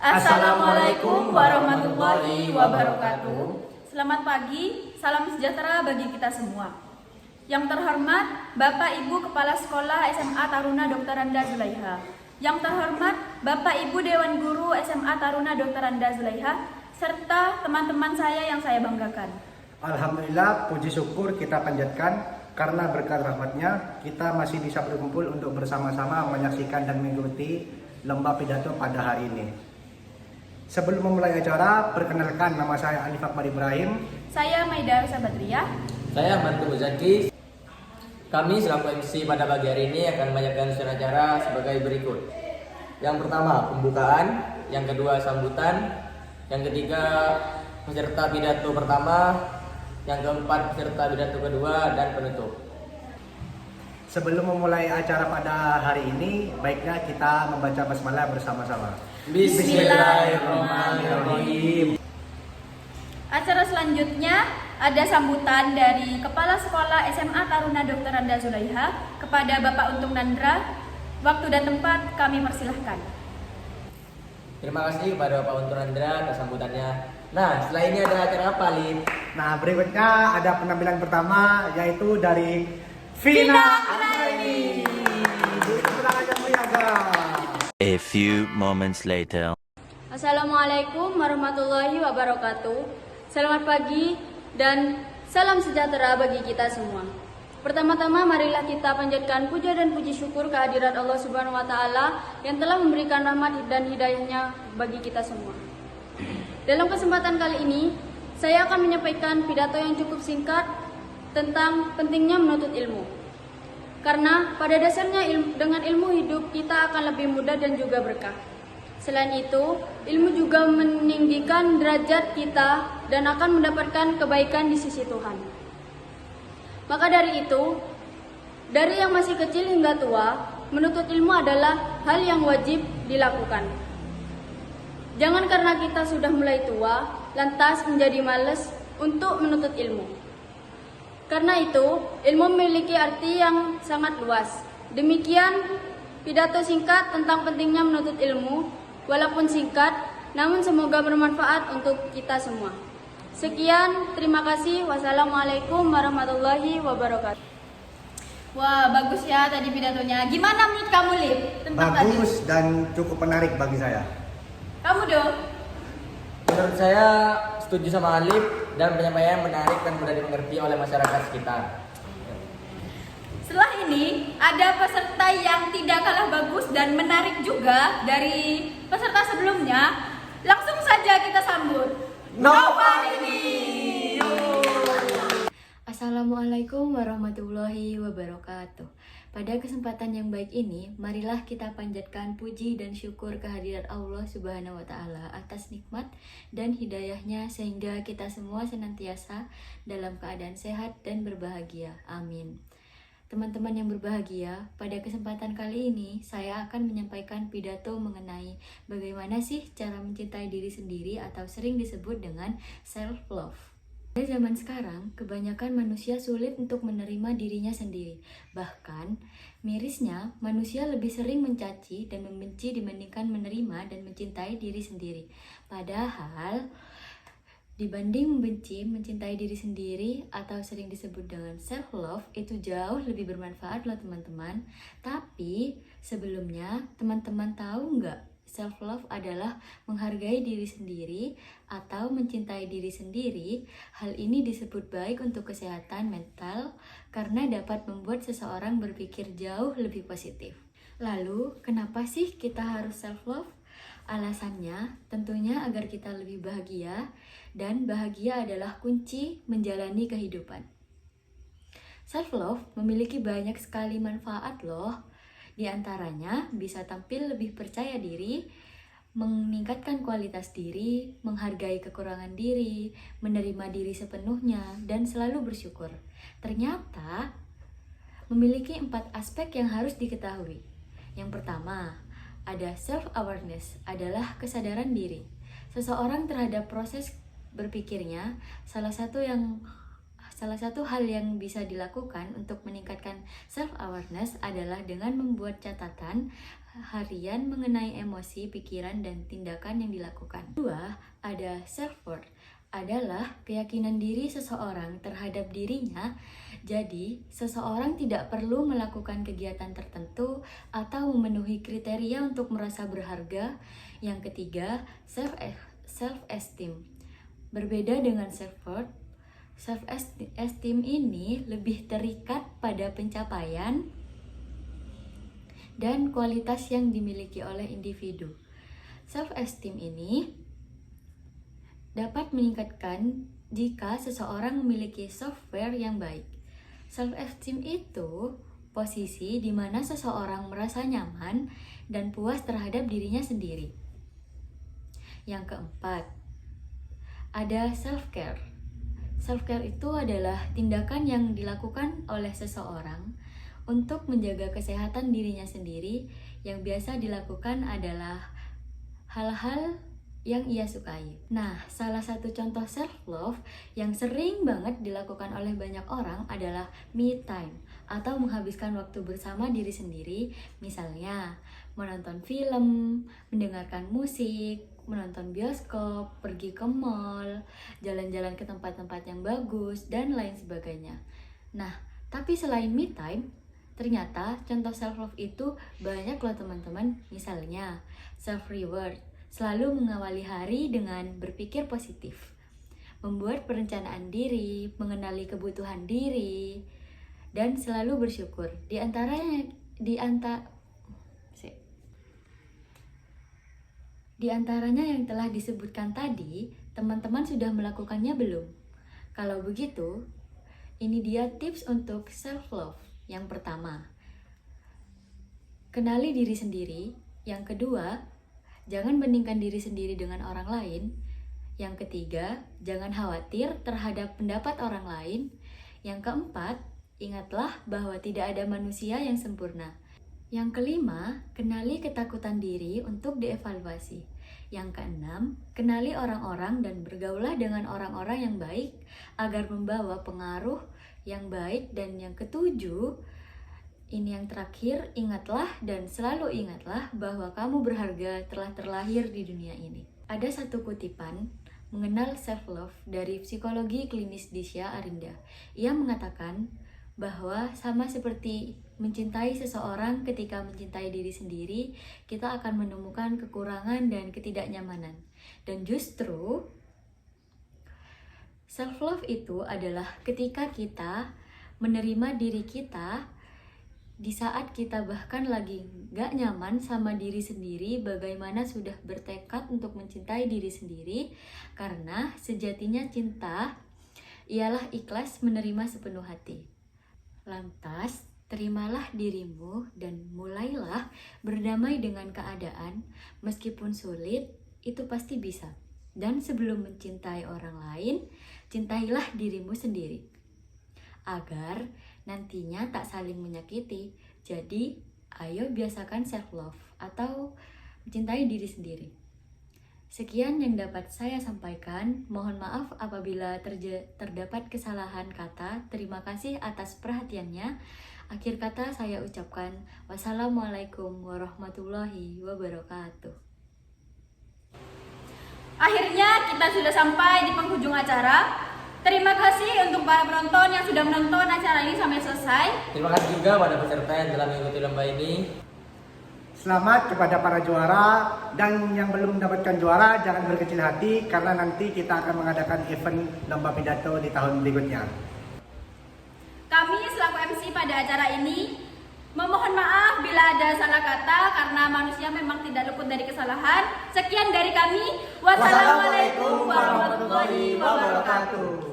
Assalamualaikum warahmatullahi wabarakatuh. Selamat pagi, salam sejahtera bagi kita semua. Yang terhormat Bapak Ibu Kepala Sekolah SMA Taruna Dr. Anda Zulaiha. Yang terhormat Bapak Ibu Dewan Guru SMA Taruna Dr. Anda Zulaiha, serta teman-teman saya yang saya banggakan. Alhamdulillah, puji syukur kita panjatkan karena berkat rahmatnya kita masih bisa berkumpul untuk bersama-sama menyaksikan dan mengikuti lomba pidato pada hari ini. Sebelum memulai acara, perkenalkan nama saya Alif Akbar Ibrahim. Saya Maida Rosa Badriah. Saya Martin Muzaki. Kami selaku MC pada pagi hari ini akan menyampaikan susunan acara sebagai berikut. Yang pertama, pembukaan. Yang kedua, sambutan. Yang ketiga, peserta pidato pertama. Yang keempat, peserta pidato kedua, dan penutup. Sebelum memulai acara pada hari ini, baiknya kita membaca basmalah bersama-sama. Bismillahirrahmanirrahim. Acara selanjutnya ada sambutan dari Kepala Sekolah SMA Taruna Dr. Anda Zulaiha kepada Bapak Untung Nandra. Waktu dan tempat kami persilahkan. Terima kasih kepada Bapak Untung Nandra atas sambutannya. Nah, setelah ini ada acara apa, Lip? Nah, berikutnya ada penampilan pertama, yaitu dari Vina Aini. A few moments later. Assalamualaikum warahmatullahi wabarakatuh. Selamat pagi dan salam sejahtera bagi kita semua. Pertama-tama marilah kita panjatkan puja dan puji syukur kehadirat Allah Subhanahu wa taala yang telah memberikan rahmat dan hidayahnya bagi kita semua. Dalam kesempatan kali ini, saya akan menyampaikan pidato yang cukup singkat tentang pentingnya menuntut ilmu. Karena pada dasarnya dengan ilmu hidup kita akan lebih mudah dan juga berkah. Selain itu, ilmu juga meninggikan derajat kita dan akan mendapatkan kebaikan di sisi Tuhan. Maka dari itu, dari yang masih kecil hingga tua, menuntut ilmu adalah hal yang wajib dilakukan. Jangan karena kita sudah mulai tua, lantas menjadi malas untuk menuntut ilmu. Karena itu, ilmu memiliki arti yang sangat luas. Demikian pidato singkat tentang pentingnya menuntut ilmu, walaupun singkat, namun semoga bermanfaat untuk kita semua. Sekian, terima kasih. Wassalamualaikum warahmatullahi wabarakatuh. Wah, bagus ya tadi pidatonya. Gimana menurut kamu, Lip? Bagus dan cukup menarik bagi saya. Kamu dong? Menurut saya setuju sama Alif dan penyampaian menarik dan mudah dimengerti oleh masyarakat sekitar. Setelah ini ada peserta yang tidak kalah bagus dan menarik juga dari peserta sebelumnya. Langsung saja kita sambut Novalini. Assalamualaikum warahmatullahi wabarakatuh. Pada kesempatan yang baik ini, marilah kita panjatkan puji dan syukur kehadirat Allah Subhanahu wa taala atas nikmat dan hidayahnya sehingga kita semua senantiasa dalam keadaan sehat dan berbahagia. Amin. Teman-teman yang berbahagia, pada kesempatan kali ini saya akan menyampaikan pidato mengenai bagaimana sih cara mencintai diri sendiri atau sering disebut dengan self-love. Pada zaman sekarang, kebanyakan manusia sulit untuk menerima dirinya sendiri. Bahkan, mirisnya, manusia lebih sering mencaci dan membenci dibandingkan menerima dan mencintai diri sendiri. Padahal, dibanding membenci, mencintai diri sendiri atau sering disebut dengan self-love itu jauh lebih bermanfaat loh teman-teman. Tapi sebelumnya teman-teman tahu nggak? Self-love adalah menghargai diri sendiri atau mencintai diri sendiri. Hal ini disebut baik untuk kesehatan mental karena dapat membuat seseorang berpikir jauh lebih positif. Lalu, kenapa sih kita harus self-love? Alasannya tentunya agar kita lebih bahagia, dan bahagia adalah kunci menjalani kehidupan. Self-love memiliki banyak sekali manfaat loh. Di antaranya bisa tampil lebih percaya diri, meningkatkan kualitas diri, menghargai kekurangan diri, menerima diri sepenuhnya, dan selalu bersyukur. Ternyata memiliki 4 aspek yang harus diketahui. Yang pertama, ada self-awareness, adalah kesadaran diri. Seseorang terhadap proses berpikirnya, salah satu salah satu hal yang bisa dilakukan untuk meningkatkan self-awareness adalah dengan membuat catatan harian mengenai emosi, pikiran, dan tindakan yang dilakukan. Kedua, ada self-worth, adalah keyakinan diri seseorang terhadap dirinya. Jadi, seseorang tidak perlu melakukan kegiatan tertentu atau memenuhi kriteria untuk merasa berharga. Yang ketiga, self-esteem. Berbeda dengan self-worth, self-esteem ini lebih terikat pada pencapaian dan kualitas yang dimiliki oleh individu. Self-esteem ini dapat meningkatkan jika seseorang memiliki software yang baik. Self-esteem itu posisi di mana seseorang merasa nyaman dan puas terhadap dirinya sendiri. Yang keempat, ada self-care. Self-care itu adalah tindakan yang dilakukan oleh seseorang untuk menjaga kesehatan dirinya sendiri. Yang biasa dilakukan adalah hal-hal yang ia sukai. Nah, salah satu contoh self-love yang sering banget dilakukan oleh banyak orang adalah me time atau menghabiskan waktu bersama diri sendiri. Misalnya, menonton film, mendengarkan musik, menonton bioskop, pergi ke mall, jalan-jalan ke tempat-tempat yang bagus, dan lain sebagainya. Nah, tapi selain me time, ternyata contoh self-love itu banyak loh teman-teman. Misalnya, self-reward, selalu mengawali hari dengan berpikir positif, membuat perencanaan diri, mengenali kebutuhan diri, dan selalu bersyukur. Di antaranya yang telah disebutkan tadi, teman-teman sudah melakukannya belum? Kalau begitu, ini dia tips untuk self-love. Yang pertama, kenali diri sendiri. Yang kedua, jangan bandingkan diri sendiri dengan orang lain. Yang ketiga, jangan khawatir terhadap pendapat orang lain. Yang keempat, ingatlah bahwa tidak ada manusia yang sempurna. Yang kelima, kenali ketakutan diri untuk dievaluasi. Yang keenam, kenali orang-orang dan bergaulah dengan orang-orang yang baik agar membawa pengaruh yang baik. Dan yang ketujuh, ini yang terakhir, ingatlah dan selalu ingatlah bahwa kamu berharga telah terlahir di dunia ini. Ada satu kutipan mengenal self-love dari psikologi klinis Disha Arinda. Ia mengatakan bahwa sama seperti mencintai seseorang, ketika mencintai diri sendiri, kita akan menemukan kekurangan dan ketidaknyamanan. Dan justru self-love itu adalah ketika kita menerima diri kita di saat kita bahkan lagi gak nyaman sama diri sendiri, bagaimana sudah bertekad untuk mencintai diri sendiri, karena sejatinya cinta ialah ikhlas menerima sepenuh hati. Lantas, terimalah dirimu dan mulailah berdamai dengan keadaan. Meskipun sulit, itu pasti bisa. Dan sebelum mencintai orang lain, cintailah dirimu sendiri, agar nantinya tak saling menyakiti. Jadi, ayo biasakan self-love atau mencintai diri sendiri. Sekian yang dapat saya sampaikan. Mohon maaf apabila terdapat kesalahan kata. Terima kasih atas perhatiannya. Akhir kata saya ucapkan wassalamualaikum warahmatullahi wabarakatuh. Akhirnya kita sudah sampai di penghujung acara. Terima kasih untuk para penonton yang sudah menonton acara ini sampai selesai. Terima kasih juga pada peserta yang telah mengikuti lomba ini. Selamat kepada para juara, dan yang belum mendapatkan juara jangan berkecil hati karena nanti kita akan mengadakan event lomba pidato di tahun berikutnya. Kami selaku MC pada acara ini memohon maaf bila ada salah kata karena manusia memang tidak luput dari kesalahan. Sekian dari kami. Wassalamualaikum warahmatullahi wabarakatuh.